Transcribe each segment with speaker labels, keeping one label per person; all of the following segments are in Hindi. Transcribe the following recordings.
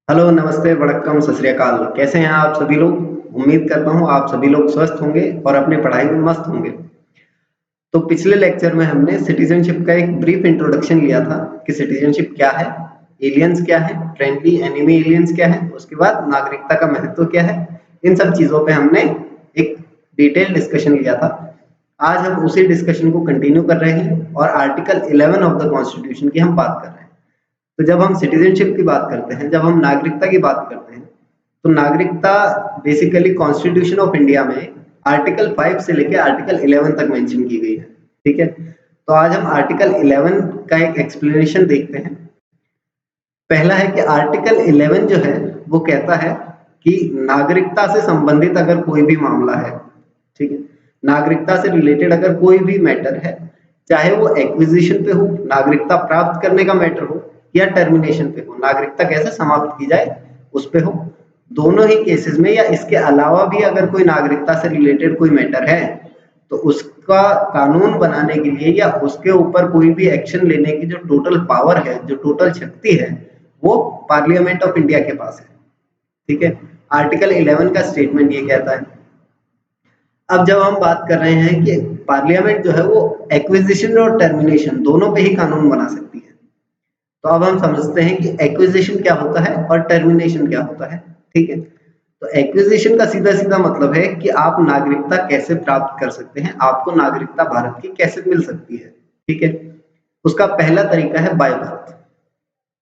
Speaker 1: हेलो, नमस्ते, वड़क्कम, सत श्री अकाल। कैसे हैं आप सभी लोग? उम्मीद करता हूँ आप सभी लोग स्वस्थ होंगे और अपनी पढ़ाई में मस्त होंगे। तो पिछले लेक्चर में हमने सिटीजनशिप का एक ब्रीफ इंट्रोडक्शन लिया था कि सिटीजनशिप क्या है, एलियंस क्या है, फ्रेंडली एनिमी एलियंस क्या है, उसके बाद नागरिकता का महत्व क्या है। इन सब चीजों पे हमने एक डिटेल डिस्कशन लिया था। आज हम उसी डिस्कशन को कंटिन्यू कर रहे हैं और आर्टिकल 11 ऑफ द कॉन्स्टिट्यूशन की हम बात कर रहे हैं। तो जब हम सिटीजनशिप की बात करते हैं, जब हम नागरिकता की बात करते हैं, तो नागरिकता बेसिकली कॉन्स्टिट्यूशन ऑफ इंडिया में आर्टिकल 5 से लेकर आर्टिकल 11 तक मेंशन की गई है। ठीक है, तो आज हम आर्टिकल 11 का एक एक्सप्लेनेशन देखते हैं। पहला है कि आर्टिकल 11 जो है वो कहता है कि नागरिकता से संबंधित अगर कोई भी मामला है, ठीक है, नागरिकता से रिलेटेड अगर कोई भी मैटर है, चाहे वो एक्विजिशन पे हो, नागरिकता प्राप्त करने का मैटर हो, या टर्मिनेशन पे हो, नागरिकता कैसे समाप्त की जाए उस पे हो, दोनों ही केसेस में या इसके अलावा भी अगर कोई नागरिकता से रिलेटेड कोई मैटर है तो उसका कानून बनाने के लिए या उसके ऊपर कोई भी एक्शन लेने की जो टोटल पावर है, जो टोटल शक्ति है, वो पार्लियामेंट ऑफ इंडिया के पास है। ठीक है, आर्टिकल 11 का स्टेटमेंट ये कहता है। अब जब हम बात कर रहे हैं कि पार्लियामेंट जो है वो एक्विजिशन और टर्मिनेशन दोनों पे ही कानून बना सकती है, तो अब हम समझते हैं कि एक्विजिशन क्या होता है और टर्मिनेशन क्या होता है। ठीक है, तो एक्विजिशन का सीधा सीधा मतलब है कि आप नागरिकता कैसे प्राप्त कर सकते हैं, आपको नागरिकता भारत की कैसे मिल सकती है। ठीक है, उसका पहला तरीका है बाय बर्थ।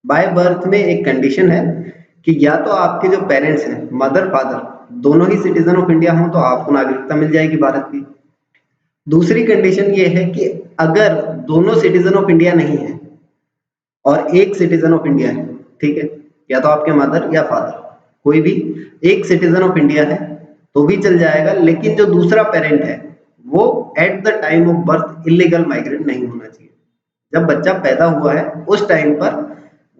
Speaker 1: बाय बर्थ में एक कंडीशन है कि या तो आपके जो पेरेंट्स हैं, मदर फादर, दोनों ही सिटीजन ऑफ इंडिया हों तो आपको नागरिकता मिल जाएगी भारत की। दूसरी कंडीशन ये है कि अगर दोनों सिटीजन ऑफ इंडिया नहीं है और एक सिटीजन ऑफ इंडिया है, ठीक है, या तो आपके मदर या फादर कोई भी एक सिटीजन ऑफ इंडिया है तो भी चल जाएगा, लेकिन जो दूसरा पेरेंट है वो at the time of birth illegal migrant नहीं होना चाहिए। जब बच्चा पैदा हुआ है उस टाइम पर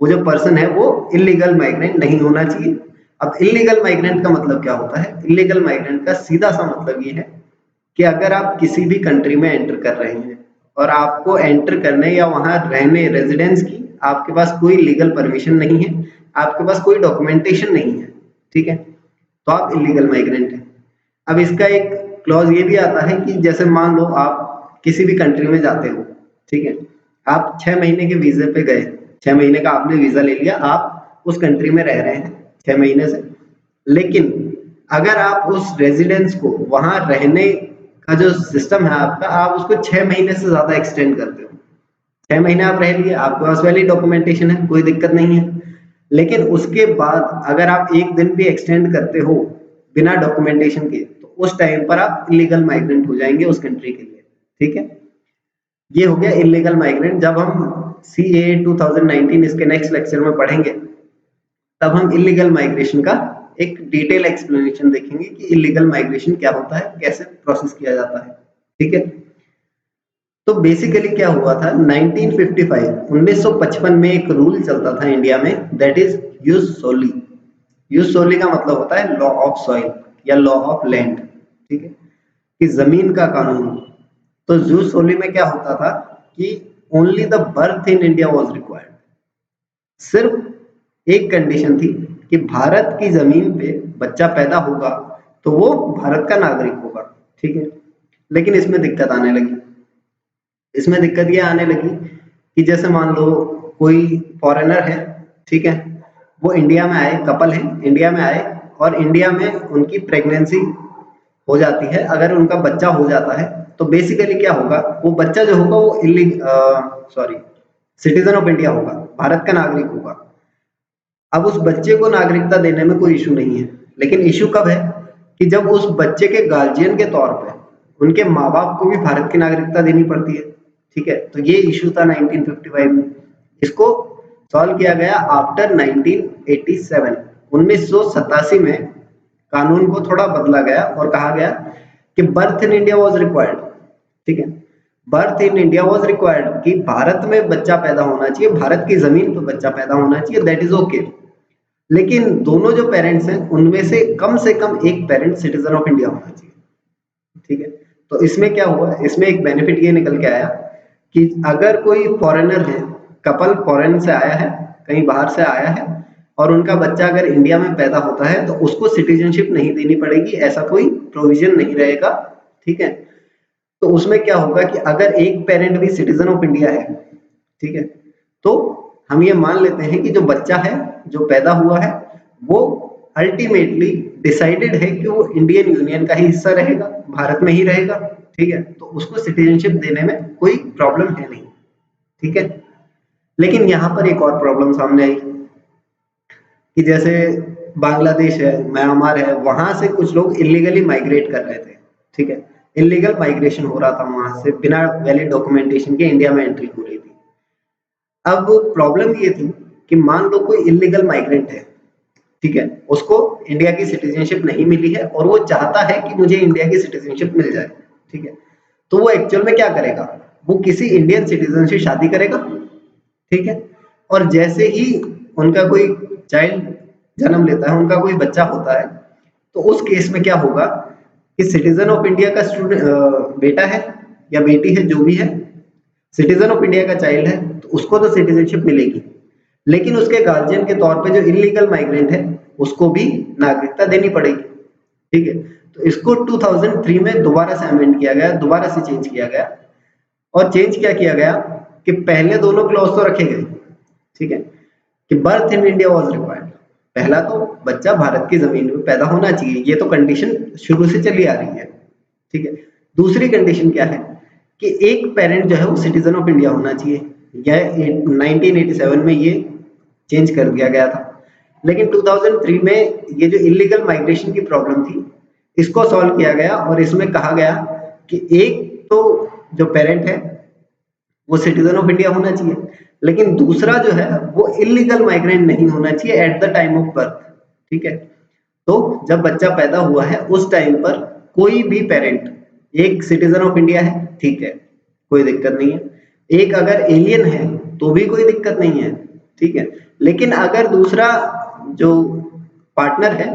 Speaker 1: वो जो पर्सन है वो इलीगल माइग्रेंट नहीं होना चाहिए। अब इलीगल माइग्रेंट का मतलब क्या होता है? इलीगल माइग्रेंट का सीधा सा मतलब ये है कि अगर आप किसी भी कंट्री में एंटर कर रहे हैं और आपको एंटर करने या वहां रहने रेजिडेंस की आपके पास कोई लीगल परमिशन नहीं है, आपके पास कोई डॉक्यूमेंटेशन नहीं है, ठीक है, तो आप इलीगल माइग्रेंट हैं। अब इसका एक क्लॉज ये भी आता है कि जैसे मान लो आप किसी भी कंट्री में जाते हो, ठीक है, आप 6 महीने के वीजे पे गए, 6 महीने का आपने वीजा ले लिया, आप उस कंट्री में रह रहे हैं 6 महीने से, लेकिन अगर आप उस रेजिडेंस को वहां रहने का जो सिस्टम है आपका, आप उसको 6 महीने से ज्यादा एक्सटेंड करते हो। 6 महीने आप रह लिए, आपके पास वैलिड डॉक्यूमेंटेशन है, कोई दिक्कत नहीं है, लेकिन उसके बाद अगर आप एक दिन भी एक्सटेंड करते हो बिना डॉक्यूमेंटेशन के तो उस टाइम पर आप इलीगल माइग्रेंट हो जाएंगे उस कंट्री के लिए। ठीक है, ये हो गया इलीगल माइग्रेंट। जब हम CAA 2019 इसके नेक्स्ट लेक्चर में पढ़ेंगे तब हम इलीगल माइग्रेशन का एक डिटेल एक्सप्लेनेशन देखेंगे कि इलीगल माइग्रेशन क्या होता है, कैसे प्रोसेस किया जाता है। ठीक है, तो बेसिकली क्या हुआ था 1955 में एक रूल चलता था इंडिया में, that is jus soli. Jus soli का मतलब होता है लॉ ऑफ सॉइल या लॉ ऑफ लैंड। ठीक है, कि जमीन का कानून। तो यूज सोली में क्या होता था कि only the birth in India was required. सिर्फ एक कंडीशन थी कि भारत की जमीन पे बच्चा पैदा होगा तो वो भारत का नागरिक होगा। ठीक है, लेकिन इसमें दिक्कत आने लगी। इसमें दिक्कत ये आने लगी कि जैसे मान लो कोई फॉरेनर है, ठीक है, वो इंडिया में आए, कपल है, इंडिया में आए और इंडिया में उनकी प्रेगनेंसी हो जाती है, अगर उनका बच्चा हो जाता है तो बेसिकली क्या होगा, वो बच्चा जो होगा वो सिटीजन ऑफ इंडिया होगा, भारत का नागरिक होगा। अब उस बच्चे को नागरिकता देने में कोई इशू नहीं है, लेकिन इशू कब है कि जब उस बच्चे के गार्जियन के तौर पे उनके माँ बाप को भी भारत की नागरिकता देनी पड़ती है। ठीक है, तो ये इशू था 1955 में। इसको सॉल्व किया गया आफ्टर 1987, 1987 में कानून को थोड़ा बदला गया और कहा गया कि birth in India was required. ठीक है, birth in India was required कि भारत में बच्चा पैदा होना चाहिए, भारत की जमीन पर बच्चा पैदा होना चाहिए, दैट इज ओके। लेकिन दोनों जो पेरेंट्स हैं उनमें से कम एक पेरेंट सिटीजन ऑफ इंडिया होना चाहिए। ठीक है, तो इसमें क्या हुआ, इसमें एक बेनिफिट ये निकल के आया कि अगर कोई फॉरेनर है, कपल फॉरेन से आया है, कहीं बाहर से आया है और उनका बच्चा अगर इंडिया में पैदा होता है तो उसको सिटीजनशिप नहीं देनी पड़ेगी, ऐसा कोई प्रोविजन नहीं रहेगा। ठीक है, तो उसमें क्या होगा कि अगर एक पेरेंट भी सिटीजन ऑफ इंडिया है, ठीक है, तो हम ये मान लेते हैं कि जो बच्चा है, जो पैदा हुआ है, वो अल्टीमेटली डिसाइडेड है कि वो इंडियन यूनियन का ही हिस्सा रहेगा, भारत में ही रहेगा। ठीक है, तो उसको सिटीजनशिप देने में कोई प्रॉब्लम है नहीं। ठीक है, लेकिन यहाँ पर एक और प्रॉब्लम सामने आई कि जैसे बांग्लादेश है, म्यांमार है, वहां से कुछ लोग इलीगली माइग्रेट कर रहे थे। ठीक है, इलीगल माइग्रेशन हो रहा था, वहां से बिना वैलिड डॉक्यूमेंटेशन के इंडिया में एंट्री हो रही थी। अब प्रॉब्लम ये थी कि मान लो कोई इलीगल माइग्रेंट है, ठीक है, उसको इंडिया की सिटीजनशिप नहीं मिली है और वो चाहता है कि मुझे इंडिया की सिटीजनशिप मिल जाए। ठीक है, तो वो एक्चुअल में क्या करेगा, वो किसी इंडियन सिटीजन से शादी करेगा। ठीक है, और जैसे ही उनका कोई चाइल्ड जन्म लेता है, उनका कोई बच्चा होता है, तो उस केस में क्या होगा कि सिटीजन ऑफ इंडिया का स्टूडेंट बेटा है या बेटी है, जो भी है, सिटीजन ऑफ इंडिया का चाइल्ड है, तो उसको तो सिटीजनशिप मिलेगी, लेकिन उसके गार्जियन के तौर पे जो इलीगल माइग्रेंट है उसको भी नागरिकता देनी पड़ेगी। ठीक है, तो इसको 2003 में दोबारा से अमेंड किया गया, दोबारा से चेंज किया गया। और चेंज क्या किया गया कि पहले दोनों क्लॉज तो रखे गए, ठीक है, कि birth in India was required. पहला तो बच्चा भारत की जमीन में पैदा होना चाहिए, ये तो कंडीशन शुरू से चली आ रही है। ठीक है, दूसरी कंडीशन क्या है कि एक पेरेंट जो है वो सिटीजन ऑफ इंडिया होना चाहिए। यह 1987 में ये चेंज कर दिया गया था, लेकिन 2003 में ये जो इलीगल माइग्रेशन की प्रॉब्लम थी, इसको सॉल्व किया गया और इसमें कहा गया कि एक तो जो पेरेंट है वो सिटीजन ऑफ इंडिया होना चाहिए, लेकिन दूसरा जो है वो इलीगल माइग्रेंट नहीं होना चाहिए at the time of birth. ठीक है, तो जब बच्चा पैदा हुआ है उस टाइम पर कोई भी पेरेंट, एक सिटीजन ऑफ इंडिया है, ठीक है, कोई दिक्कत नहीं है, एक अगर एलियन है तो भी कोई दिक्कत नहीं है। ठीक है, लेकिन अगर दूसरा जो पार्टनर है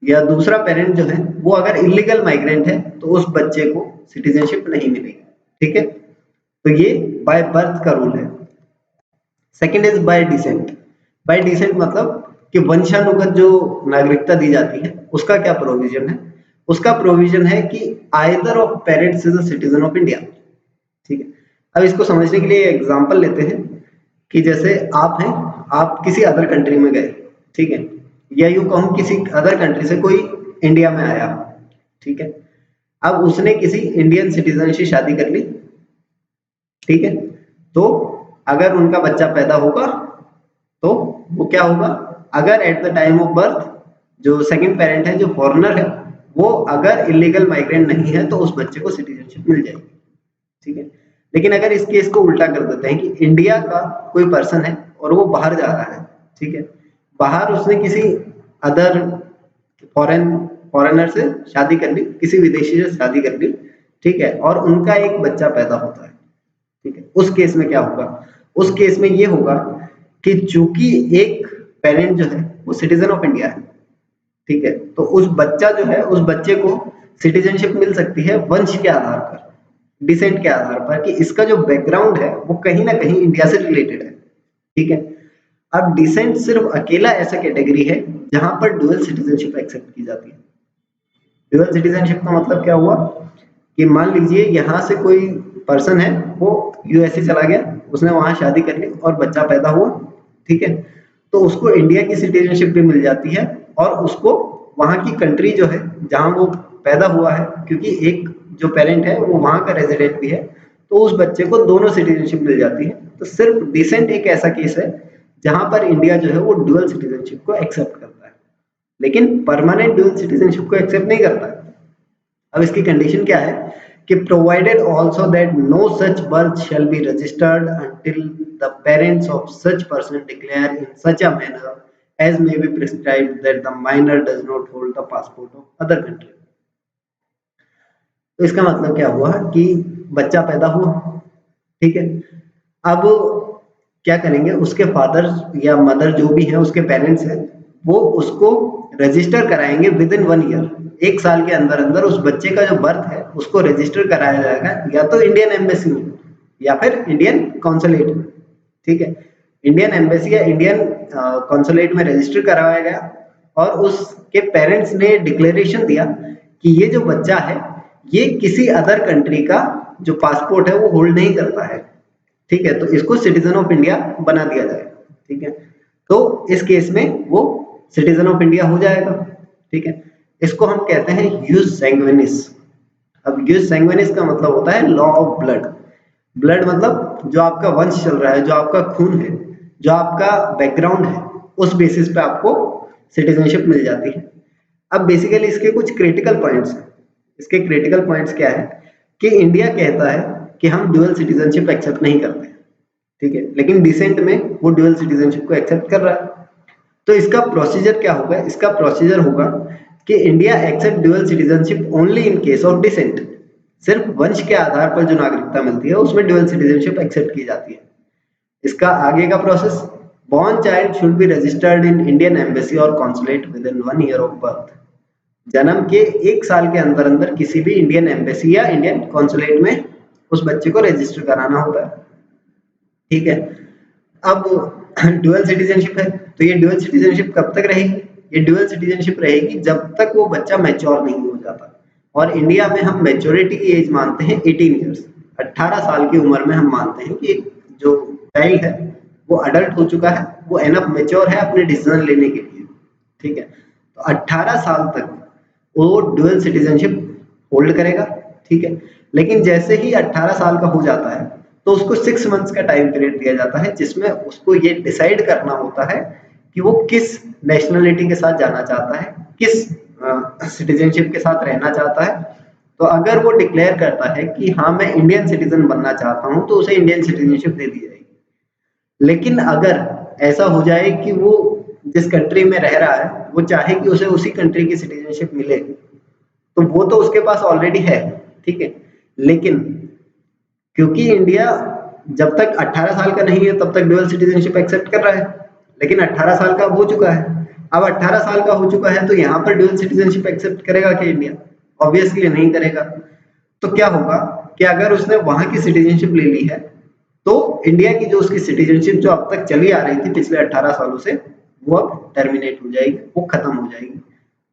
Speaker 1: या दूसरा पेरेंट जो है वो अगर इलीगल माइग्रेंट है तो उस बच्चे को सिटीजनशिप नहीं मिलेगी। ठीक है, तो ये बाय बर्थ का रूल है। Second is by decent. Bye decent मतलब कि वंशानुगत जो नागरिकता दी जाती है उसका क्या प्रोविजन है, उसका प्रोविजन है कि either of parents is a citizen of India. ठीक है, अब इसको समझने के लिए एग्जांपल लेते हैं कि जैसे आप हैं, आप किसी अदर कंट्री में गए, ठीक है, या यूं कहूं किसी अदर कंट्री से कोई इंडिया में आया, ठीक है, अब उसने किसी इंडियन सिटीजन से शादी कर ली। ठीक है, तो अगर उनका बच्चा पैदा होगा तो वो क्या होगा, अगर at the time of birth जो सेकंड पेरेंट है, जो फॉरेनर है, वो अगर इलीगल माइग्रेंट नहीं है तो उस बच्चे को सिटीजनशिप मिल जाएगी। ठीक है, लेकिन अगर इस केस को उल्टा कर देते हैं कि इंडिया का कोई पर्सन है और वो बाहर जा रहा है, ठीक है, बाहर उसने किसी अदर फॉरेनर से शादी कर ली, किसी विदेशी से शादी कर ली, ठीक है, और उनका एक बच्चा पैदा होता है। ठीक है, उस केस में क्या होगा, उस केस में ये होगा कि चूंकि एक पेरेंट जो है वो सिटीजन ऑफ इंडिया है, ठीक है, तो उस बच्चा जो है, उस बच्चे को सिटीजनशिप मिल सकती है वंश के आधार पर, डिसेंट के आधार पर, कि इसका जो बैकग्राउंड है वो कहीं ना कहीं इंडिया से रिलेटेड है। ठीक है, अब डिसेंट सिर्फ अकेला ऐसा कैटेगरी है जहां पर डुअल सिटीजनशिप एक्सेप्ट की जाती है। डुअल सिटीजनशिप का मतलब क्या हुआ कि मान लीजिए यहाँ से कोई पर्सन है, वो यूएसए चला गया, उसने वहां शादी कर ली और बच्चा पैदा हुआ, ठीक है, तो उसको इंडिया की सिटीजनशिप भी मिल जाती है और उसको वहां की कंट्री जो है जहां वो पैदा हुआ है, क्योंकि एक जो पेरेंट है वो वहां का रेजिडेंट भी है, तो उस बच्चे को दोनों सिटीजनशिप मिल जाती है। तो सिर्फ डिसेंट एक ऐसा केस है जहां पर इंडिया जो है वो डुअल सिटीजनशिप को एक्सेप्ट करता है, लेकिन परमानेंट डुअल सिटीजनशिप को एक्सेप्ट नहीं करता। अब इसकी कंडीशन क्या है कि provided also that no such birth shall be registered until the parents of such person declare in such a manner as may be prescribed that the minor does not hold the passport of other country. तो इसका मतलब क्या हुआ कि बच्चा पैदा हुआ, ठीक है, अब क्या करेंगे, उसके फादर या मदर जो भी है, उसके पेरेंट्स हैं, वो उसको रजिस्टर कराएंगे विद इन 1 ईयर, 1 साल के अंदर अंदर उस बच्चे का जो बर्थ है उसको रजिस्टर कराया जाएगा, या तो इंडियन एम्बेसी में या फिर इंडियन कॉन्सुलेट में। ठीक है, इंडियन एम्बेसी या इंडियन कॉन्सुलेट में रजिस्टर करवाया गया और उसके पेरेंट्स ने डिक्लेरेशन दिया कि ये जो बच्चा है ये किसी अदर कंट्री का जो पासपोर्ट है वो होल्ड नहीं करता है, ठीक है, तो इसको सिटीजन ऑफ इंडिया बना दिया जाए, ठीक है। तो इस केस में वो सिटीजन ऑफ इंडिया हो जाएगा, ठीक है। इसको हम कहते हैं यूज सैंग्विनिस। अब यूज सैंग्विनिस का मतलब होता है लॉ ऑफ ब्लड। ब्लड मतलब जो आपका वंश चल रहा है, जो आपका खून है, जो आपका बैकग्राउंड है, उस बेसिस पे आपको सिटीजनशिप मिल जाती है। अब बेसिकली इसके कुछ क्रिटिकल पॉइंट्स हैं। इसके क्रिटिकल पॉइंट्स क्या है कि इंडिया कहता है कि हम ड्यूअल सिटीजनशिप एक्सेप्ट नहीं करते, ठीक है, लेकिन डिसेंट में वो ड्यूअल सिटीजनशिप को एक्सेप्ट कर रहा है। तो इसका प्रोसीजर क्या होगा? इसका प्रोसीजर होगा कि India accept dual citizenship only in case of descent. सिर्फ वंश के आधार पर जो नागरिकता मिलती है उसमें ड्यूअल सिटीजनशिप एक्सेप्ट की जाती है। इसका आगे का process, born child should be registered in Indian embassy और consulate within 1 year of birth. जन्म के 1 साल के अंदर अंदर किसी भी इंडियन एम्बेसी या इंडियन कॉन्सुलेट में उस बच्चे को रजिस्टर कराना होता है, ठीक है। अब ड्यूअल सिटीजनशिप है तो ये ड्यूअल सिटीजनशिप कब तक रहेगी? ये ड्यूअल सिटीजनशिप रहेगी जब तक वो बच्चा मैच्योर नहीं हो जाता। और इंडिया में हम मैच्योरिटी की एज मानते हैं 18 ईयर्स। 18 साल की उम्र में हम मानते हैं कि जो चाइल्ड है वो अडल्ट हो चुका है, वो एनफ मैच्योर है अपने डिसीजन लेने के लिए, ठीक है। तो 18 साल तक वो ड्यूअल सिटीजनशिप होल्ड करेगा, ठीक है। लेकिन जैसे ही 18 साल का हो जाता है तो उसको 6 मंथ्स का टाइम पीरियड दिया जाता है जिसमें उसको ये डिसाइड करना होता है कि वो किस नेशनलिटी के साथ जाना चाहता है, किस सिटीजनशिप के साथ रहना चाहता है। तो अगर वो डिक्लेयर करता है कि हाँ मैं इंडियन सिटीजन बनना चाहता हूँ तो उसे इंडियन सिटीजनशिप दे दी जाएगी। लेकिन अगर ऐसा हो जाए कि वो जिस कंट्री में रह रहा है वो चाहे कि उसे उसी कंट्री की सिटीजनशिप मिले, तो वो तो उसके पास ऑलरेडी है, ठीक है। लेकिन क्योंकि इंडिया जब तक 18 साल का नहीं है तब तक ड्यूअल सिटीजनशिप एक्सेप्ट कर रहा है, लेकिन 18 साल का हो चुका है। अब 18 साल का हो चुका है तो यहाँ पर ड्यूअल सिटीजनशिप एक्सेप्ट करेगा क्या इंडिया? ऑब्वियसली नहीं करेगा। तो क्या होगा कि अगर उसने वहां की सिटीजनशिप ले ली है तो इंडिया की जो उसकी सिटीजनशिप जो अब तक चली आ रही थी पिछले 18 सालों से, वो अब टर्मिनेट हो जाएगी, वो खत्म हो जाएगी।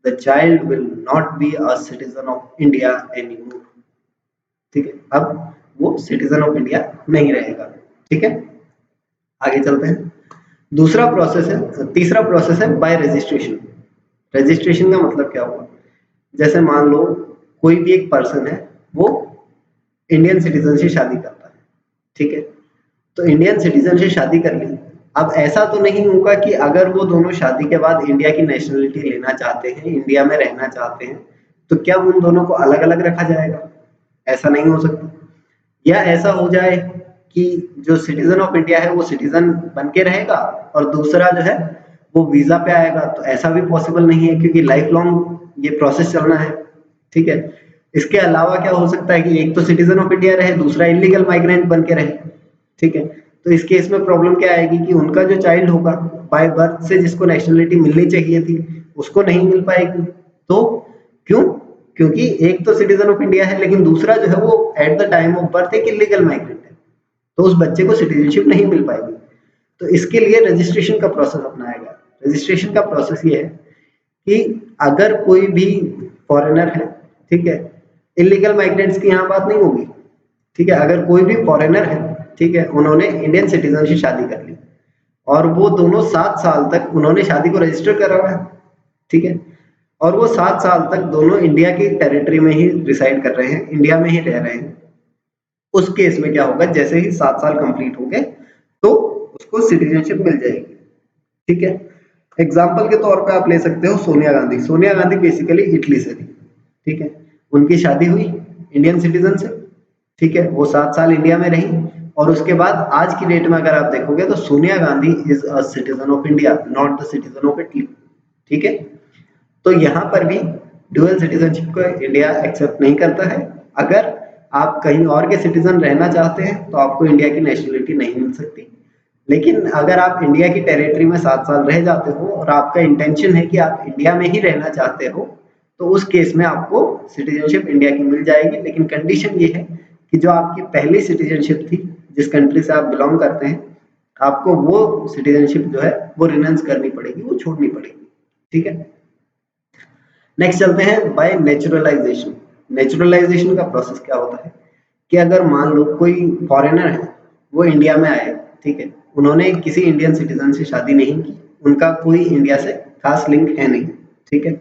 Speaker 1: The child will not be a citizen of India anymore, ठीक है। अब वो सिटीजन ऑफ इंडिया नहीं रहेगा, ठीक है। आगे चलते हैं। दूसरा प्रोसेस है, तीसरा प्रोसेस है बाय रजिस्ट्रेशन। रजिस्ट्रेशन का मतलब क्या हुआ? जैसे मान लो कोई भी एक पर्सन है, वो इंडियन सिटीजन से शादी करता है, ठीक है। तो इंडियन सिटीजन से शादी कर ली। अब ऐसा तो नहीं होगा कि अगर वो दोनों शादी के बाद इंडिया की नेशनलिटी लेना चाहते हैं, इंडिया में रहना चाहते हैं, तो क्या उन दोनों को अलग अलग रखा जाएगा? ऐसा नहीं हो सकता। या ऐसा हो जाए कि जो सिटीजन ऑफ इंडिया है वो सिटीजन बन के रहेगा और दूसरा जो है वो वीजा पे आएगा, तो ऐसा भी पॉसिबल नहीं है क्योंकि लाइफ लॉन्ग ये प्रोसेस चलना है, ठीक है। इसके अलावा क्या हो सकता है कि एक तो सिटीजन ऑफ इंडिया रहे, दूसरा इलीगल माइग्रेंट बन के रहे, ठीक है। तो इस केस में प्रॉब्लम क्या आएगी कि उनका जो चाइल्ड होगा बाय बर्थ से जिसको नेशनलिटी मिलनी चाहिए थी उसको नहीं मिल पाएगी। तो क्यों? क्योंकि एक तो सिटीजन ऑफ इंडिया है लेकिन दूसरा जो है वो at the time of birth एक इलीगल माइग्रेंट है, तो उस बच्चे को सिटीजनशिप नहीं मिल पाएगी। तो इसके लिए रजिस्ट्रेशन का प्रोसेस अपनाया गया। रजिस्ट्रेशन का प्रोसेस ये है कि अगर कोई भी फॉरेनर है, ठीक है, इलीगल माइग्रेंट्स की यहाँ बात नहीं होगी, ठीक है। अगर कोई भी फॉरेनर है, ठीक है, उन्होंने इंडियन सिटीजन से शादी कर ली और वो दोनों 7 साल तक उन्होंने शादी को रजिस्टर करा हुआ है, ठीक है, और वो 7 साल तक दोनों इंडिया की टेरिटरी में ही रिसाइड कर रहे हैं, इंडिया में ही रह रहे हैं। उस केस में क्या होगा, जैसे ही 7 साल कंप्लीट हो गए तो उसको सिटीजनशिप मिल जाएगी, ठीक है। एग्जाम्पल के तौर पे आप ले सकते हो सोनिया गांधी। सोनिया गांधी बेसिकली इटली से थी, ठीक है। उनकी शादी हुई इंडियन सिटीजन से, ठीक है, वो 7 साल इंडिया में रही और उसके बाद आज की डेट में अगर आप देखोगे तो Sonia Gandhi is a citizen of India, not the citizen of Italy, ठीक है। तो यहाँ पर भी ड्यूअल सिटीजनशिप को इंडिया एक्सेप्ट नहीं करता है। अगर आप कहीं और के सिटीजन रहना चाहते हैं तो आपको इंडिया की नेशनलिटी नहीं मिल सकती। लेकिन अगर आप इंडिया की टेरिटरी में 7 साल रह जाते हो और आपका इंटेंशन है कि आप इंडिया में ही रहना चाहते हो, तो उस केस में आपको सिटीजनशिप इंडिया की मिल जाएगी। लेकिन कंडीशन ये है कि जो आपकी पहली सिटीजनशिप थी, जिस कंट्री से आप बिलोंग करते हैं, आपको वो सिटीजनशिप जो है वो रिनाउंस करनी पड़ेगी, वो छोड़नी पड़ेगी। ठीक है, नेक्स्ट चलते हैं बाय नेचुरलाइजेशन। नेचुरलाइजेशन का प्रोसेस क्या होता है कि अगर मान लो कोई फॉरेनर है, वो इंडिया में आए, ठीक है, उन्होंने किसी इंडियन सिटीजन से शादी नहीं की, उनका कोई इंडिया से खास लिंक है नहीं, ठीक है,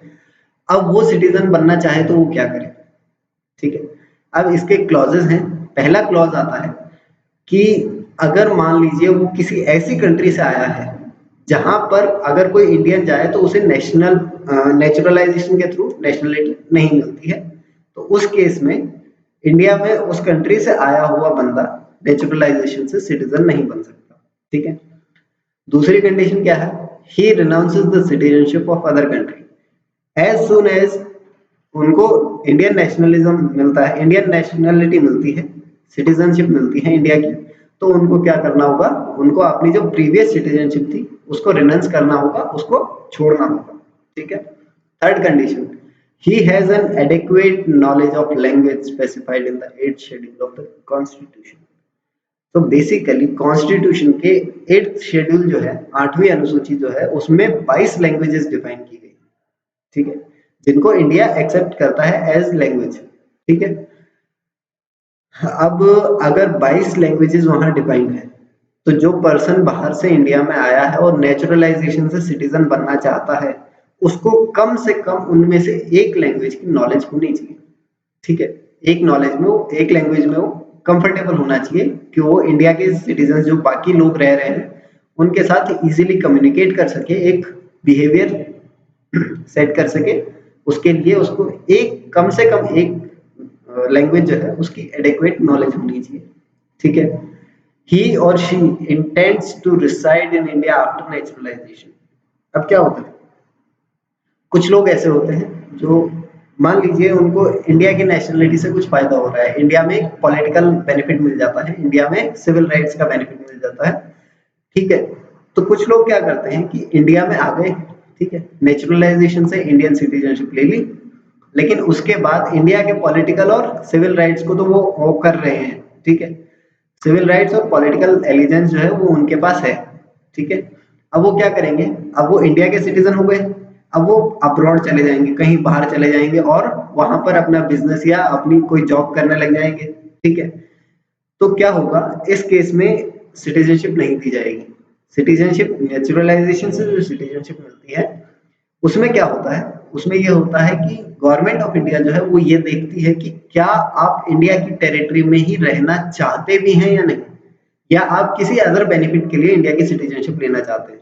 Speaker 1: अब वो सिटीजन बनना चाहे तो वो क्या करे? ठीक है, अब इसके क्लॉजेस हैं। पहला क्लॉज आता है कि अगर मान लीजिए वो किसी ऐसी कंट्री से आया है जहां पर अगर कोई इंडियन जाए तो उसे नेचुरलाइजेशन के थ्रू नेशनलिटी नहीं मिलती है, तो उस केस में इंडिया में उस कंट्री से आया हुआ बंदा नेचुरलाइजेशन से सिटीजन नहीं बन सकता। ठीक है, दूसरी कंडीशन क्या है? He renounces the citizenship of other country as soon as उनको इंडियन नेशनलिज्म मिलता है, इंडियन नेशनलिटी मिलती है, सिटीजनशिप मिलती है इंडिया की, तो उनको क्या करना होगा? उनको अपनी जो प्रीवियस सिटीजनशिप थी उसको रिनाउंस करना होगा, उसको छोड़ना होगा। ठीक है, third condition, he has an adequate knowledge of language specified in the 8th schedule of the constitution। तो बेसिकली कॉन्स्टिट्यूशन के 8th शेड्यूल जो है, 8वीं अनुसूची जो है, उसमें 22 लैंग्वेजेस डिफाइन की गई। ठीक है, जिनको इंडिया एक्सेप्ट करता है एज लैंग्वेज। ठीक है, अब अगर 22 लैंग्वेजेस वहां डिफाइंड है, तो जो पर्सन बाहर से इंडिया में आया है और नेचुरलाइजेशन से सिटीजन बनना चाहता है, उसको कम से कम उनमें से एक लैंग्वेज की नॉलेज होनी चाहिए। ठीक है, एक नॉलेज में वो, एक लैंग्वेज में वो कंफर्टेबल होना चाहिए कि वो इंडिया के सिटीजन जो बाकी लोग रह रहे हैं उनके साथ इजीली कम्युनिकेट कर सके, एक बिहेवियर सेट कर सके। उसके लिए उसको एक कम से कम एक लैंग्वेज जो है उसकी एडिक्वेट नॉलेज होनी चाहिए। ठीक है, he or she intends to reside in India after naturalization। अब क्या होता है, कुछ लोग ऐसे होते हैं जो मान लीजिए उनको इंडिया की नेशनलिटी से कुछ फायदा हो रहा है, इंडिया में पॉलिटिकल बेनिफिट मिल जाता है, इंडिया में सिविल राइट्स का बेनिफिट मिल जाता है। ठीक है, तो कुछ लोग क्या करते हैं कि इंडिया में आ गए, ठीक है, नेचुरलाइजेशन से इंडियन सिटीजनशिप ले ली, लेकिन उसके बाद इंडिया के पॉलिटिकल और सिविल राइट्स को तो वो कर रहे हैं। ठीक है, सिविल राइट्स और पॉलिटिकल एलिजेंस जो है वो उनके पास है। ठीक है, अब वो क्या करेंगे? अब वो इंडिया के सिटीजन हो गए, अब वो अब्रॉड चले जाएंगे, कहीं बाहर चले जाएंगे और वहां पर अपना बिजनेस या अपनी कोई जॉब करने लग जाएंगे। ठीक है, तो क्या होगा इस केस में? सिटीजनशिप नहीं दी जाएगी। सिटीजनशिप नेचुरलाइजेशन से जो सिटीजनशिप मिलती है उसमें क्या होता है? उसमें ये होता है कि गवर्नमेंट ऑफ इंडिया जो है वो ये देखती है कि क्या आप इंडिया की टेरिटरी में ही रहना चाहते भी हैं या नहीं, या आप किसी अदर बेनिफिट के लिए इंडिया की सिटीजनशिप लेना चाहते हैं।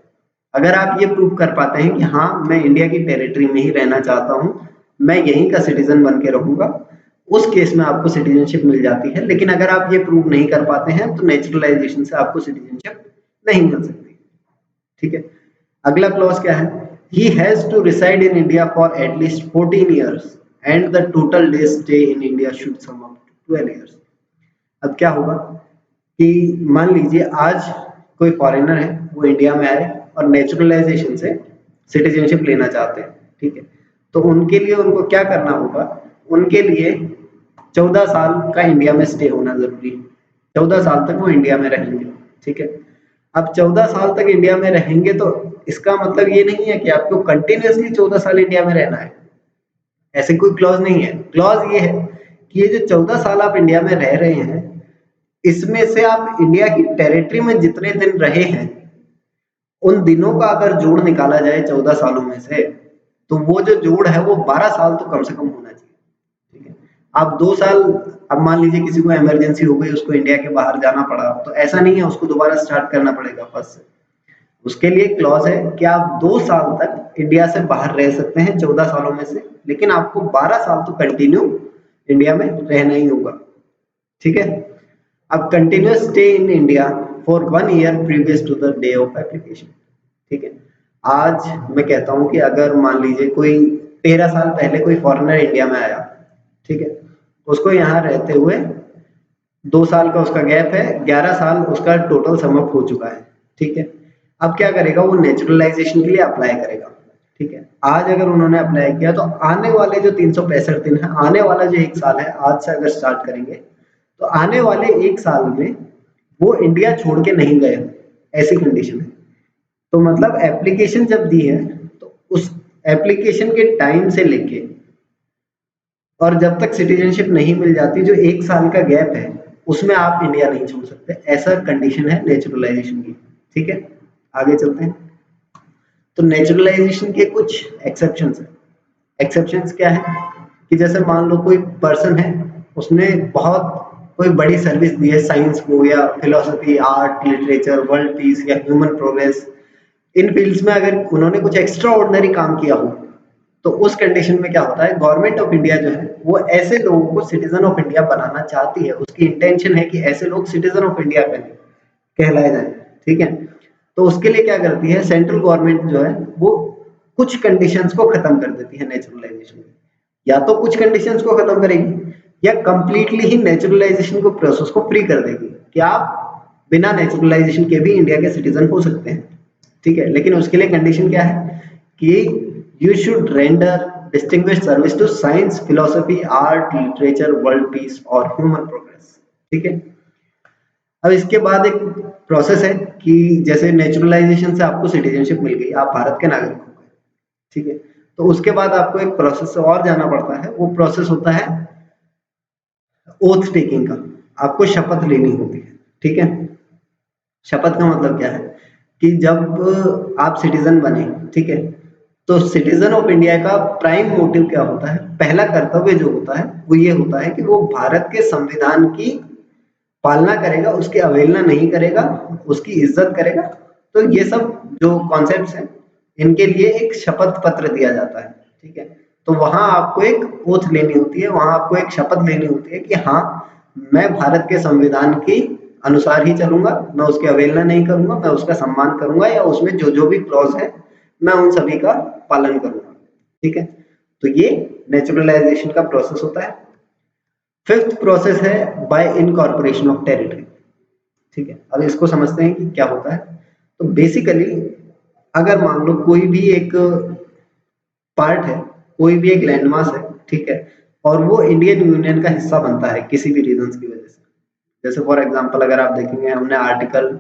Speaker 1: अगर आप ये प्रूव कर पाते हैं कि हाँ मैं इंडिया की टेरिटरी में ही रहना चाहता हूँ, मैं यहीं का सिटीजन बन के रहूंगा, उस केस में आपको सिटीजनशिप मिल जाती है। लेकिन अगर आप ये प्रूव नहीं कर पाते हैं तो नेचुरलाइजेशन से आपको सिटीजनशिप नहीं मिल सकती। ठीक है, अगला क्लॉज क्या है? He has to reside in India for at least 14 years and the total days stay in India should sum up to 12 years। अब क्या होगा कि मान लीजिए आज कोई फॉरेनर है, वो इंडिया में आए और नेचुरलाइजेशन से सिटीजनशिप लेना चाहते हैं। ठीक है, तो उनके लिए उनको क्या करना होगा? उनके लिए 14 साल का इंडिया में स्टे होना जरूरी है। 14 साल तक वो इंडिया में रहेंगे। ठीक है, अब 14 साल तक इंडिया में रहेंगे तो इसका मतलब ये नहीं है कि आपको कंटिन्यूअसली 14 साल इंडिया में रहना है, ऐसे कोई क्लॉज नहीं है। क्लॉज ये है कि ये जो 14 साल आप इंडिया में रह रहे हैं, इसमें से आप इंडिया की टेरिटरी में जितने दिन रहे हैं उन दिनों का अगर जोड़ निकाला जाए 14 सालों में से, तो वो जो जोड़ है वो 12 साल तो कम से कम होना चाहिए। ठीक है, आप 2 साल, अब मान लीजिए किसी को इमरजेंसी हो गई, उसको इंडिया के बाहर जाना पड़ा, तो ऐसा नहीं है उसको दोबारा स्टार्ट करना पड़ेगा फर्स्ट से। उसके लिए क्लॉज है कि आप 2 साल तक इंडिया से बाहर रह सकते हैं 14 सालों में से, लेकिन आपको 12 साल तो कंटिन्यू इंडिया में रहना ही होगा। ठीक है, अब continuous stay in India for 1 year previous to the day of application. ठीक है, आज मैं कहता हूं कि अगर मान लीजिए कोई 13 साल पहले कोई फॉरेनर इंडिया में आया, ठीक है, उसको यहाँ रहते हुए 2 साल का उसका गैप है, 11 साल उसका टोटल समअप हो चुका है। ठीक है, अब क्या करेगा? वो नेचुरलाइजेशन के लिए अप्लाई करेगा। ठीक है, आज अगर उन्होंने अप्लाई किया तो आने वाले जो 365 दिन है, आने वाला जो 1 साल है, आज से अगर स्टार्ट करेंगे तो आने वाले 1 साल में वो इंडिया छोड़ के नहीं गए, ऐसी कंडीशन है। तो मतलब एप्लीकेशन जब दी है तो उस एप्लीकेशन के टाइम से लेके और जब तक सिटीजनशिप नहीं मिल जाती, जो 1 साल का गैप है उसमें आप इंडिया नहीं छोड़ सकते, ऐसा कंडीशन है नेचुरलाइजेशन की। ठीक है, आगे चलते हैं। तो नेचुरलाइजेशन के कुछ एक्सेप्शंस हैं। एक्सेप्शंस क्या है कि जैसे मान लो कोई पर्सन है, उसने बहुत कोई बड़ी सर्विस दी है साइंस को या philosophy, art, literature, world piece या ह्यूमन प्रोग्रेस, इन फील्ड्स में अगर उन्होंने कुछ एक्स्ट्रा ऑर्डिनरी काम किया हो, तो उस कंडीशन में क्या होता है, गवर्नमेंट ऑफ इंडिया जो है वो ऐसे लोगों को सिटीजन ऑफ इंडिया बनाना चाहती है। उसकी इंटेंशन है कि ऐसे लोग सिटीजन ऑफ इंडिया कहलाए जाए। ठीक है, तो उसके लिए क्या करती है सेंट्रल गवर्नमेंट जो है वो कुछ कंडीशंस को खत्म कर देती है नेचुरलाइजेशन में। या तो कुछ कंडीशंस को खत्म करेगी या कंप्लीटली ही नेचुरलाइजेशन को प्रोसेस को फ्री कर देगी कि आप बिना नेचुरलाइजेशन के भी इंडिया के सिटीजन हो सकते हैं। ठीक है, लेकिन उसके लिए कंडीशन क्या है कि you should render distinguished service to science, philosophy, art, literature, world peace और ह्यूमन प्रोग्रेस। ठीक है, अब इसके बाद एक प्रोसेस है कि जैसे नेचुरलाइजेशन से आपको सिटीजनशिप मिल गई, आप भारत के नागरिक हो गए। ठीक है, तो उसके बाद आपको एक प्रोसेस से और जाना पड़ता है, वो प्रोसेस होता है ओथ टेकिंग का। आपको शपथ लेनी होती है। ठीक है, शपथ का मतलब क्या है कि जब आप सिटीजन बने, ठीक है, तो सिटीजन ऑफ इंडिया का प्राइम मोटिव क्या होता है, पहला कर्तव्य जो होता है वो ये होता है कि वो भारत के संविधान की पालना करेगा, उसकी अवहेलना नहीं करेगा, उसकी इज्जत करेगा। तो ये सब जो कॉन्सेप्ट्स हैं, इनके लिए एक शपथ पत्र दिया जाता है। ठीक है, तो वहां आपको एक ओथ लेनी होती है, वहां आपको एक शपथ लेनी होती है कि हाँ, मैं भारत के संविधान के अनुसार ही चलूंगा, मैं उसकी अवहेलना नहीं करूंगा, मैं उसका सम्मान करूंगा या उसमें जो जो भी क्लॉज है मैं उन सभी का पालन करूंगा। ठीक है, तो ये नेचुरलाइजेशन का प्रोसेस होता है। फिफ्थ प्रोसेस है बाय इनकॉर्पोरेशन ऑफ टेरिटरी। ठीक है, अब इसको समझते हैं कि क्या होता है। तो बेसिकली अगर मान लो कोई भी एक पार्ट है, कोई भी एक लैंडमास है, ठीक है, और वो इंडियन यूनियन का हिस्सा बनता है किसी भी रीजन की वजह से। जैसे फॉर एग्जांपल अगर आप देखेंगे, हमने आर्टिकल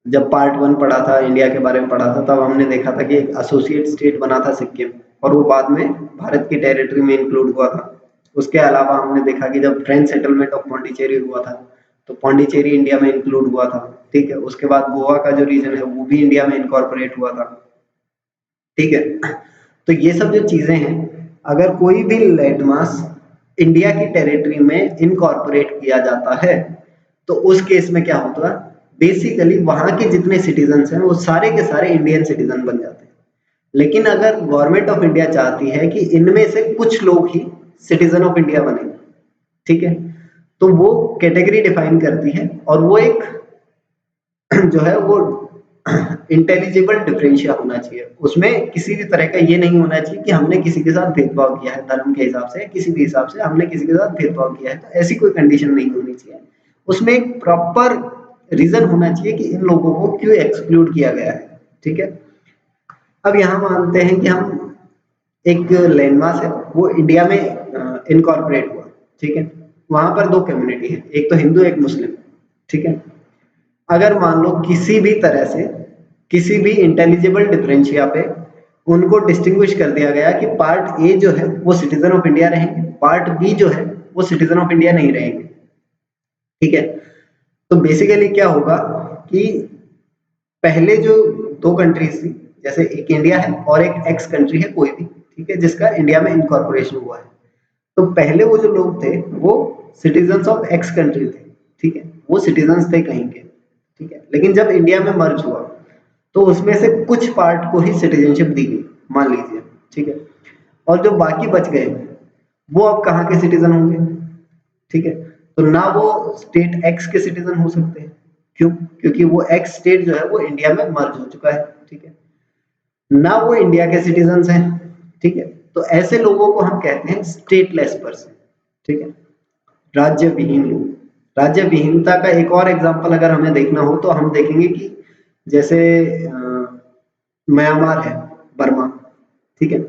Speaker 1: जब पार्ट 1 पढ़ा था, इंडिया के बारे में पढ़ा था, तब हमने देखा था कि एक एसोसिएट स्टेट बना था सिक्किम, और वो बाद में भारत की टेरिटरी में इंक्लूड हुआ था। उसके अलावा हमने देखा कि जब फ्रेंच सेटलमेंट ऑफ पौंडीचेरी हुआ था, तो पौंडीचेरी इंडिया में इंक्लूड हुआ था। ठीक है, उसके बाद गोवा का जो रीजन है वो भी इंडिया में इनकॉर्पोरेट हुआ था। ठीक है, तो ये सब जो चीजें हैं, अगर कोई भी लैंडमास इंडिया की टेरिटरी में इनकॉर्पोरेट किया जाता है, तो उस केस में क्या होता है, बेसिकली वहां के जितने सिटीजन हैं वो सारे के सारे इंडियन सिटीजन बन जाते हैं। लेकिन अगर गवर्नमेंट ऑफ इंडिया चाहती है कि इनमें से कुछ लोग ही सिटीजन ऑफ इंडिया बने, ठीक है, तो वो कैटेगरी डिफाइन करती है, और वो एक जो है वो इंटेलिजिबल डिफरेंशिया होना चाहिए। उसमें किसी भी तरह का ये नहीं होना चाहिए कि हमने किसी के साथ भेदभाव किया है धर्म के हिसाब से, किसी भी हिसाब से हमने किसी के साथ भेदभाव किया है, तो ऐसी कोई कंडीशन नहीं होनी चाहिए। उसमें एक प्रॉपर रीजन होना चाहिए कि इन लोगों को क्यों एक्सक्लूड किया गया है। ठीक है, अब यहाँ मानते हैं कि हम एक लैंडमास है वो इंडिया में इनकॉर्पोरेट हुआ। ठीक है, वहां पर दो कम्युनिटी है, एक तो हिंदू एक मुस्लिम। ठीक है, अगर मान लो किसी भी तरह से किसी भी इंटेलिजिबल डिफरेंशिया पे उनको डिस्टिंग्विश कर दिया गया कि पार्ट ए जो है वो सिटीजन ऑफ इंडिया रहेंगे, पार्ट बी जो है वो सिटीजन ऑफ इंडिया नहीं रहेंगे। ठीक है, तो बेसिकली क्या होगा कि पहले जो दो कंट्रीज थी, जैसे एक इंडिया है और एक एक्स कंट्री है कोई भी, ठीक है, जिसका इंडिया में इनकॉर्पोरेशन हुआ है, तो पहले वो जो लोग थे वो सिटीजन्स ऑफ एक्स कंट्री थे। ठीक है, वो सिटीजन्स थे कहीं के। ठीक है, लेकिन जब इंडिया में मर्ज हुआ तो उसमें से कुछ पार्ट को ही सिटीजनशिप दी गई, मान लीजिए। ठीक है, और जो बाकी बच गए वो अब कहाँ के सिटीजन होंगे। ठीक है, तो ना वो स्टेट एक्स के सिटीजन हो सकते हैं, क्यों, क्योंकि वो एक्स स्टेट जो है वो इंडिया में मर्ज हो चुका है। ठीक है, ना वो इंडिया के सिटीजन हैं। ठीक है, तो ऐसे लोगों को हम कहते हैं स्टेटलेस पर्सन। ठीक है, राज्य विहीन लोग। राज्य विहीनता का एक और एग्जांपल अगर हमें देखना हो तो हम देखेंगे कि जैसे म्यांमार है, बर्मा। ठीक है,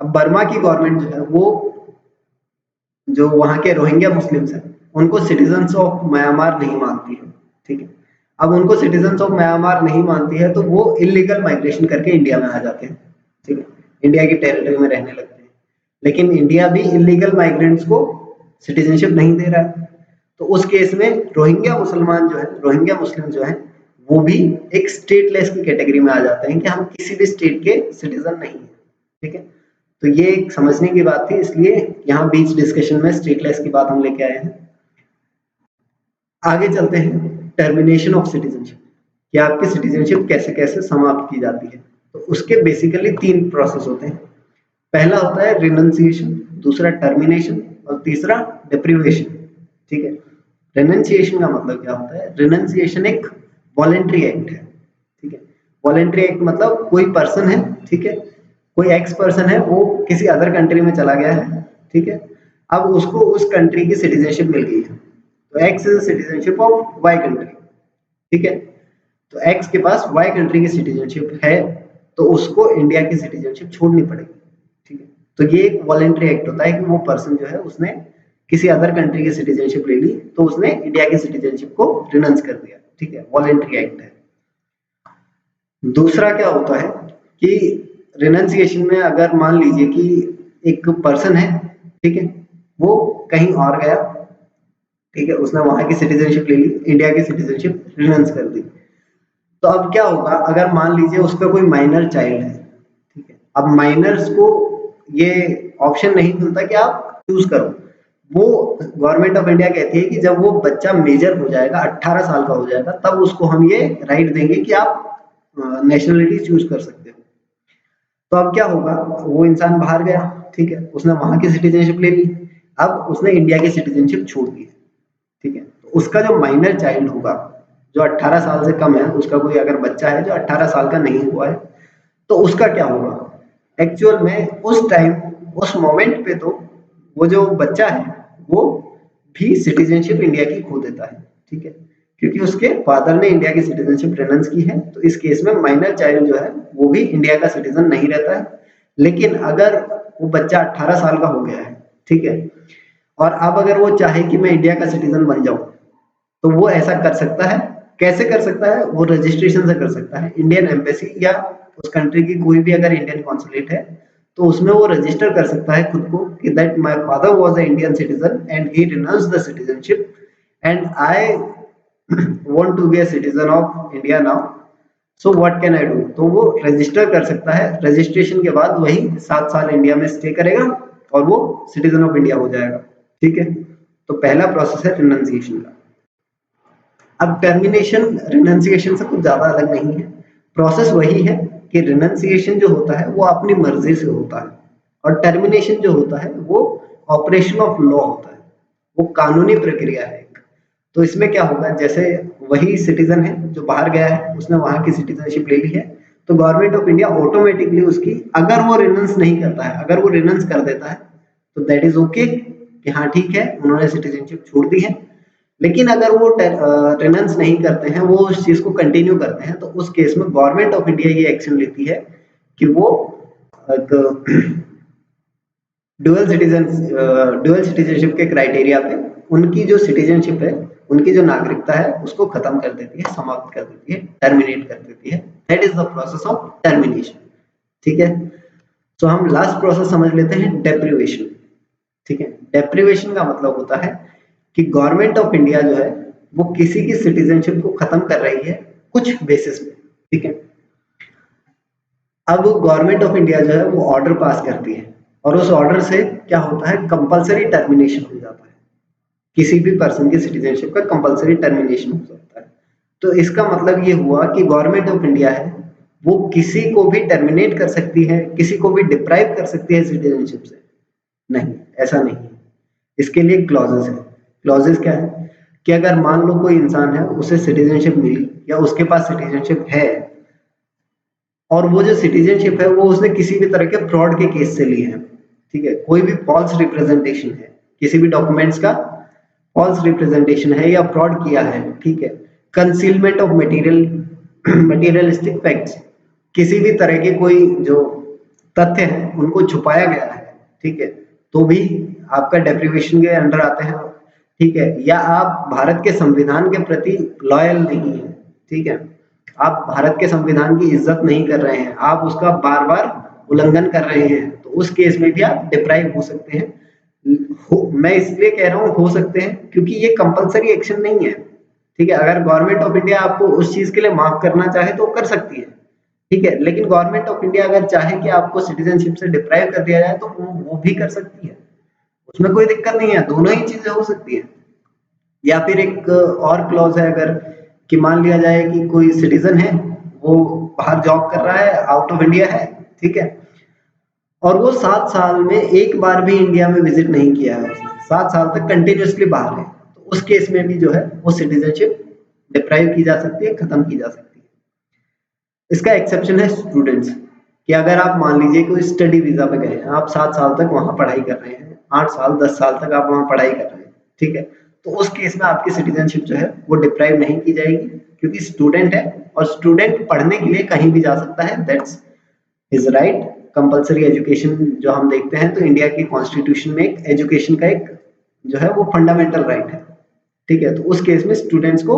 Speaker 1: अब बर्मा की गवर्नमेंट जो है वो जो वहां के रोहिंग्या मुस्लिम्स हैं उनको सिटीजन्स ऑफ म्यांमार नहीं मानती है। ठीक है, अब उनको सिटीजन्स ऑफ म्यांमार नहीं मानती है तो वो इलीगल माइग्रेशन करके इंडिया में आ जाते हैं, ठीक है, इंडिया की टेरिटरी में रहने लगते हैं। लेकिन इंडिया भी इलीगल माइग्रेंट्स को सिटीजनशिप नहीं दे रहा है, तो उस केस में रोहिंग्या मुसलमान जो है, रोहिंग्या मुस्लिम जो है, वो भी एक स्टेटलेस की कैटेगरी में आ जाते हैं कि हम किसी भी स्टेट के सिटीजन नहीं है, ठीक है। तो ये एक समझने की बात थी, इसलिए यहाँ बीच डिस्कशन में स्टेटलेस की बात हम लेके आए हैं। आगे चलते हैं, टर्मिनेशन ऑफ सिटीजनशिप, कि आपकी सिटीजनशिप कैसे कैसे समाप्त की जाती है। तो उसके बेसिकली 3 प्रोसेस होते हैं। पहला होता है रिनंसिएशन, दूसरा टर्मिनेशन और तीसरा डिप्रीवेशन, ठीक है। रिनंसिएशन का मतलब क्या होता है? रिनंसिएशन एक वॉलेंट्री एक्ट है, ठीक है। वॉलेंट्री एक्ट मतलब कोई पर्सन है, ठीक है, कोई एक्स पर्सन है, वो किसी अदर कंट्री में चला गया है, ठीक है, अब उसको उस कंट्री की सिटीजनशिप मिल गई है, तो X is citizenship of Y country, ठीक है। तो एक्स के पास वाई कंट्री की सिटीजनशिप है, तो उसको इंडिया की सिटीजनशिप छोड़नी पड़ेगी, ठीक है। तो ये एक वॉलेंट्री एक्ट होता है कि वो पर्सन जो है उसने किसी अदर कंट्री की सिटीजनशिप ले ली, तो उसने इंडिया की सिटीजनशिप को रिनंस कर दिया, ठीक है, वॉलेंट्री एक्ट है। दूसरा क्या होता है कि रिनंसिएशन में अगर मान लीजिए कि एक पर्सन है, ठीक है, वो कहीं और गया, ठीक है, उसने वहां की सिटीजनशिप ले ली, इंडिया की सिटीजनशिप रिनंस कर दी। तो अब क्या होगा, अगर मान लीजिए उसका कोई माइनर चाइल्ड है, ठीक है, अब माइनर्स को ये ऑप्शन नहीं मिलता कि आप चूज करो, वो गवर्नमेंट ऑफ इंडिया कहती है कि जब वो बच्चा मेजर हो जाएगा, 18 साल का हो जाएगा, तब उसको हम ये राइट देंगे कि आप नेशनलिटी चूज कर सकते हो। तो अब क्या होगा, वो इंसान बाहर गया, ठीक है, उसने वहां की सिटीजनशिप ले ली, अब उसने इंडिया की सिटीजनशिप छोड़ दी, ठीक है। तो उसका जो माइनर चाइल्ड होगा, जो 18 साल से कम है, उसका कोई अगर बच्चा है जो 18 साल का नहीं हुआ है, तो उसका क्या होगा, एक्चुअल में उस टाइम, उस मोमेंट पे तो वो जो बच्चा है वो भी सिटीजनशिप इंडिया की खो देता है, ठीक है, क्योंकि उसके फादर ने इंडिया की सिटीजनशिप रिनंस की है। तो इस केस में माइनर चाइल्ड जो है वो भी इंडिया का सिटीजन नहीं रहता है। लेकिन अगर वो बच्चा 18 साल का हो गया है, ठीक है, और अब अगर वो चाहे कि मैं इंडिया का सिटीजन बन जाऊं, तो वो ऐसा कर सकता है। कैसे कर सकता है? वो रजिस्ट्रेशन से कर सकता है, इंडियन एम्बेसी या उस कंट्री की कोई भी अगर इंडियन कॉन्सुलेट है, तो उसमें वो रजिस्टर कर सकता है खुद को कि that my father was a Indian citizen and he renounced the citizenship and I want to be a citizen of India now, so what can I do. तो वो रजिस्टर कर सकता है, रजिस्ट्रेशन के बाद वही 7 साल इंडिया में स्टे करेगा और वो सिटीजन ऑफ इंडिया हो जाएगा, ठीक है। तो पहला प्रोसेस है रिनंसिएशन का। अब टर्मिनेशन रिनंसिएशन से कुछ ज्यादा अलग नहीं है, प्रोसेस वही है कि रिनंसिएशन जो होता है वो अपनी मर्जी से होता है, और टर्मिनेशन जो होता है वो ऑपरेशन ऑफ लॉ होता है, वो कानूनी प्रक्रिया है। तो इसमें क्या होगा, जैसे वही सिटीजन है जो बाहर गया है, उसने वहां की सिटीजनशिप ले ली है, तो गवर्नमेंट ऑफ इंडिया ऑटोमेटिकली उसकी, अगर वो रिनंस नहीं करता है, अगर वो रिनंस कर देता है तो दैट इज ओके, कि हाँ ठीक है उन्होंने सिटीजनशिप छोड़ दी है। लेकिन अगर वो रिनंस नहीं करते हैं, वो उस चीज को कंटिन्यू करते हैं, तो उस केस में गवर्नमेंट ऑफ इंडिया ये एक्शन लेती है कि वो ड्यूअल सिटीजनशिप के क्राइटेरिया पे उनकी जो सिटीजनशिप है, उनकी जो नागरिकता है, उसको खत्म कर देती है, समाप्त कर देती है, टर्मिनेट कर देती है। That is the process of termination, ठीक है। तो हम लास्ट प्रोसेस समझ लेते हैं, डेप्रीवेशन, ठीक है। डेप्रीवेशन का मतलब होता है कि गवर्नमेंट ऑफ इंडिया जो है वो किसी की सिटीजनशिप को खत्म कर रही है कुछ बेसिस पे, ठीक है। अब गवर्नमेंट ऑफ इंडिया जो है वो ऑर्डर पास करती है, और उस ऑर्डर से क्या होता है, कंपलसरी टर्मिनेशन हो जाता है, किसी भी पर्सन की सिटीजनशिप का कंपलसरी टर्मिनेशन हो जाता है। तो इसका मतलब ये हुआ कि गवर्नमेंट ऑफ इंडिया है वो किसी को भी टर्मिनेट कर सकती है, किसी को भी डिप्राइव कर सकती है सिटीजनशिप से? नहीं, ऐसा नहीं है। इसके लिए क्लॉजेस है। क्लॉजेस क्या है कि अगर मान लो कोई इंसान है, उसे सिटीजनशिप मिली या उसके पास सिटीजनशिप है, और वो जो सिटीजनशिप है वो उसने किसी भी तरह के फ्रॉड के केस से ली है, ठीक है, कोई भी फॉल्स रिप्रेजेंटेशन है, किसी भी डॉक्यूमेंट्स का फॉल्स रिप्रेजेंटेशन है या फ्रॉड किया है, ठीक है, कंसीलमेंट ऑफ मटेरियलिस्टिक फैक्ट्स, किसी भी तरह के कोई जो तथ्य हैं उनको छुपाया गया है, ठीक है, तो भी आपका डेप्रीवेशन के अंडर आते हैं, ठीक है। या आप भारत के संविधान के प्रति लॉयल नहीं है, ठीक है। आप भारत के संविधान की इज्जत नहीं कर रहे हैं, आप उसका बार बार उल्लंघन कर रहे हैं, तो उस केस में भी आप डिप्राइव हो सकते हैं। मैं इसलिए कह रहा हूँ हो सकते हैं क्योंकि ये कंपलसरी एक्शन नहीं है, ठीक है। अगर गवर्नमेंट ऑफ इंडिया आपको उस चीज के लिए माफ करना चाहे तो कर सकती है, ठीक है। लेकिन गवर्नमेंट ऑफ इंडिया अगर चाहे कि आपको सिटीजनशिप से डिप्राइव कर दिया जाए तो वो भी कर सकती है, उसमें कोई दिक्कत नहीं है, दोनों ही चीजें हो सकती है। या फिर एक और क्लॉज है अगर, कि मान लिया जाए कि कोई सिटीजन है, वो बाहर जॉब कर रहा है, आउट ऑफ इंडिया है, ठीक है, और वो 7 साल में एक बार भी इंडिया में विजिट नहीं किया है, उसने 7 साल तक कंटिन्यूअसली बाहर है, तो उस केस में भी जो है वो सिटीजनशिप डिप्राइव की जा सकती है, खत्म की जा सकती है। इसका एक्सेप्शन है स्टूडेंट्स, कि अगर आप मान लीजिए कोई स्टडी वीजा पे गए हैं, आप 7 साल तक वहां पढ़ाई कर रहे हैं, 8 साल 10 साल तक आप वहां पढ़ाई कर रहे हैं, ठीक है, तो उस केस में आपकी सिटीजनशिप जो है वो डिप्राइव नहीं की जाएगी, क्योंकि स्टूडेंट है और स्टूडेंट पढ़ने के लिए कहीं भी जा सकता है, that's his right. Compulsory education जो हम देखते हैं तो इंडिया की कॉन्स्टिट्यूशन में एक एजुकेशन का एक जो है वो फंडामेंटल राइट है, ठीक है। तो उस केस में स्टूडेंट्स को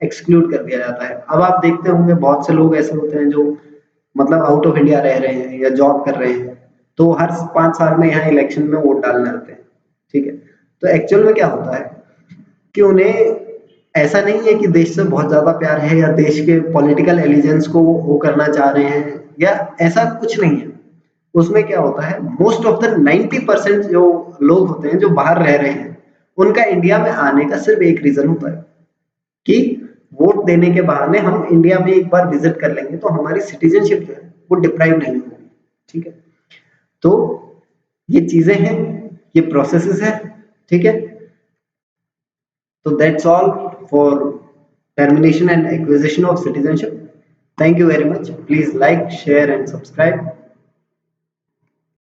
Speaker 1: एक्सक्लूड कर दिया जाता है। अब आप देखते होंगे बहुत से लोग ऐसे होते हैं जो मतलब आउट ऑफ इंडिया रह रहे हैं या जॉब कर रहे हैं, तो हर 5 साल में यहाँ इलेक्शन में वोट डालने आते हैं, ठीक है। तो एक्चुअल में क्या होता है कि उन्हें ऐसा नहीं है कि देश से बहुत ज्यादा प्यार है या देश के पॉलिटिकल एलिजेंस को वो करना चाह रहे हैं, या ऐसा कुछ नहीं है। उसमें क्या होता है, मोस्ट ऑफ द 90% जो लोग होते हैं जो बाहर रह रहे हैं, उनका इंडिया में आने का सिर्फ एक रीजन होता है कि वोट देने के बहाने हम इंडिया में एक बार विजिट कर लेंगे तो हमारी सिटीजनशिप जो है वो डिप्राइव नहीं होगी, ठीक है। तो ये चीजें हैं, ये प्रोसेसेस है, ठीक है। So that's all for termination and acquisition of citizenship. Thank you very much. Please like, share and subscribe.